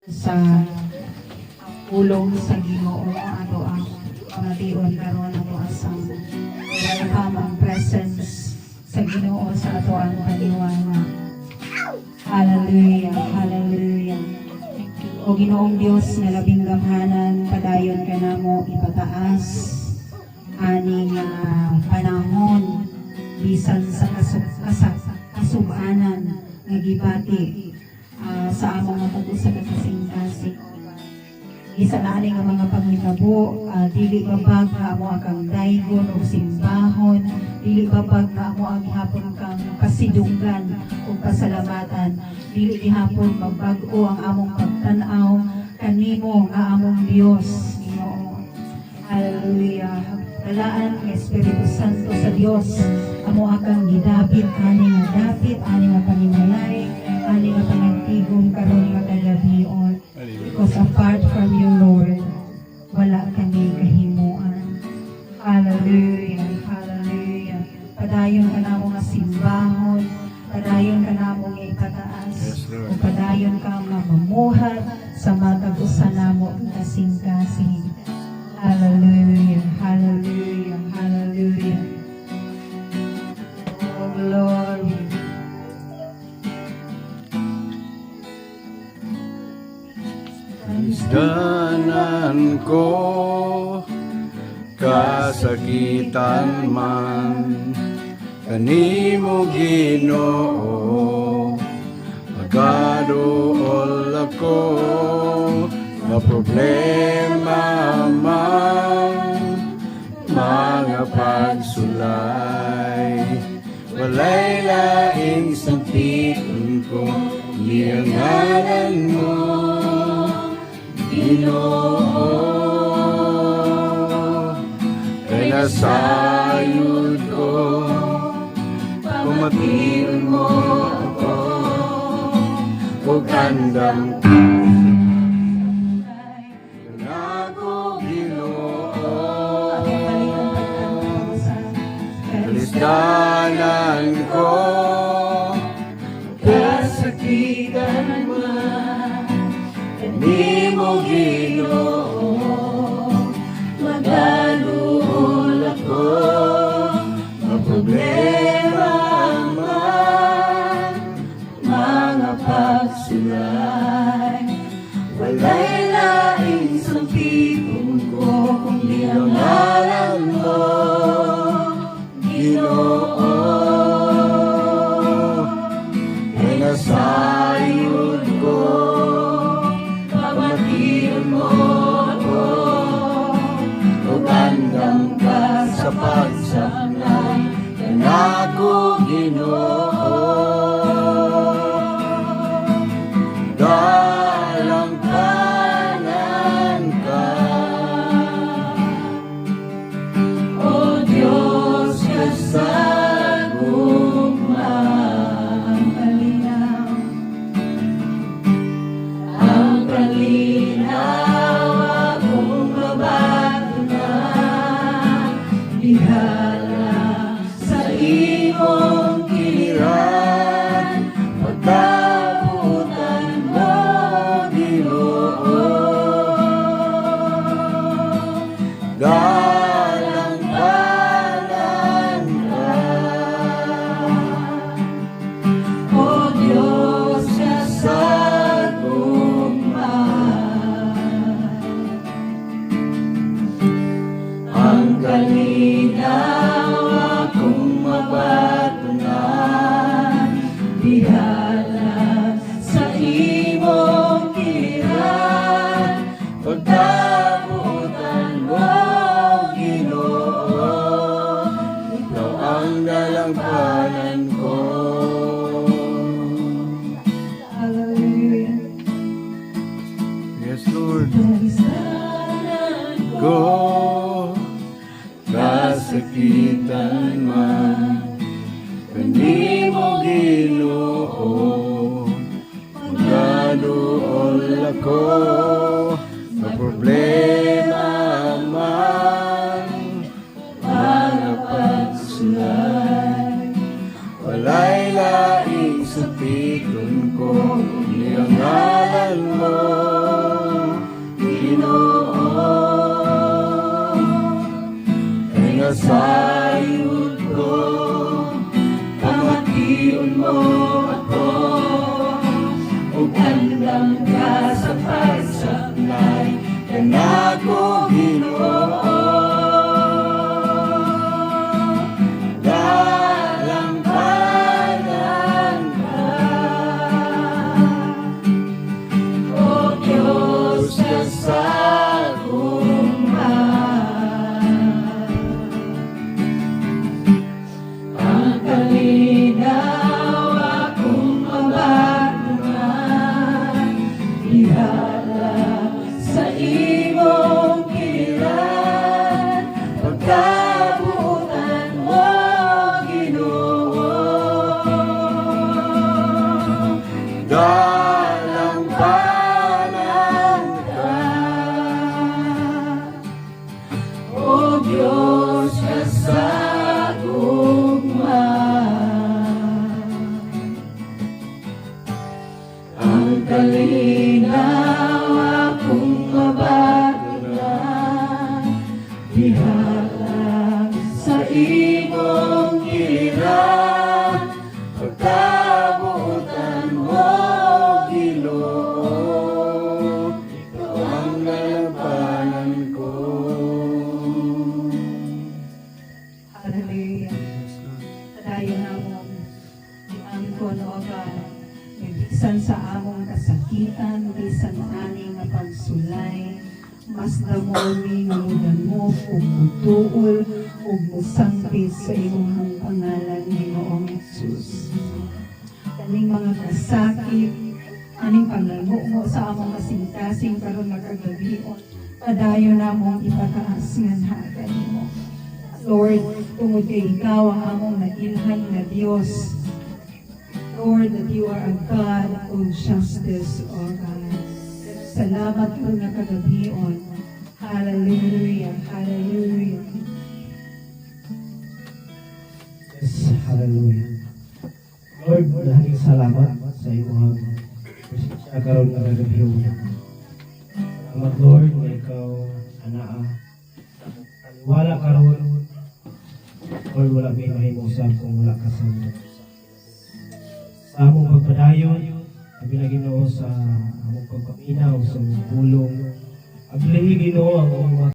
sa pulong sa Ginoo ato ang pamation karon ato asang welcome ang presence sa Ginoo sa ato ang paniwala. Hallelujah, hallelujah. O Ginoong Dios nga labing gamhanan, padayon ka namo ipataas aning panahon bisan sa kasubanan nga gibati sa among matag sa kasing-kasing. Isa na nga mga panghitabo, dili babag na amo akang daygon o simbahon, dili babag na amo ang hapon kang kasidunggan o kasalamatan, dili gihapon magbag-o ang among pagtanaw kanimo nga among Dios, Ginoo. Hallelujah. Dalaan ang Espiritu Santo sa Dios, amo akang gidapit ani nga dapit ani nga panimalay ani nga panagtigom karon nga kagabion. Because apart from you, Lord, wala kami kahimuan. Hallelujah, hallelujah. Padayon ka na nga simbahon, padayon ka na nga ipataas, o padayon ka nga mamuhat sa matag-usa namo kasing-kasing. Hallelujah, hallelujah, hallelujah. Oh, glory. Danan ko kasakitan man kanimo Ginoo, magaduol ako na problema man mga pagsulay, walay laing sampiton ko iyang ngalan mo Ginoo, kay nasayod ko, pamatiyon mo ako, huwag andam ko. Ako, Ginoo, kalistanan ko, kasakitan mo, di mo Ginoo, magaluhol ako, problema man, mga pagsulay, walay laing sampiton ko, kundi ang ngalan mo, Ginoo, ay nasayod ko. Sa pagsanay ng ako Ginoo, dalampanan ka, O Diyos kasagugman. Ang kalinaw akong babago na dihala sa imong kiliran, pagkabutan mo Ginoo, dalampanan ka, O Diyos kasagugman. Ang kalinaw akong mabatunan, dihala sa imong kiran, pagkabutan mo Ginoo, ikaw ang dalampanan ko. Hallelujah. Yes, Lord. Go. Kasakitan man kanimo Ginoo, magaduol ako sa problema man mga pagsulay, walay laing sampiton ko iyang ngalan mo nako Ginoo. Dalampagan ka, O Diyos ka sa akong ang kalinaw akong mabanungan, ihala sa imong kiliran, pagkabutan mo, Ginoo. Dalampagan ka, O Diyos ka sa ang kalinaw akong mabanungan, ihala sa imong giliran, pagkabutan mo, Ginoo. Ikaw ang lalampanan ko. Hallelujah. Padayon na mo ang kono ka bisan sa among kasakitan, bisan ani nga pagsulay, mas damo mi nga mudan mo ug mutuol ug musangpit sa imong pangalan Ginoong Jesus. Kaning mga kasakit, aning pangalmumo sa among kasing-kasing karon nga kagabion, padayon namong ipataas nga naga nimo. Lord, tungod kay ikaw ang among nailhan na Dios. Lord, that you are a God of justice, O God. Salamat po nga kagabion. Hallelujah, hallelujah. Yes, hallelujah. Lord, maraming salamat sa iyong presensya karon nga kagabion. Salamat Lord nga ikaw anaa. Wala karon. Lord, wala may mahimosab kung wala ka sa mundo. Sa among pagpadayon, sabi na Ginoo sa among pagpaminaw sa among pulong. Ablihi Ginoo ang among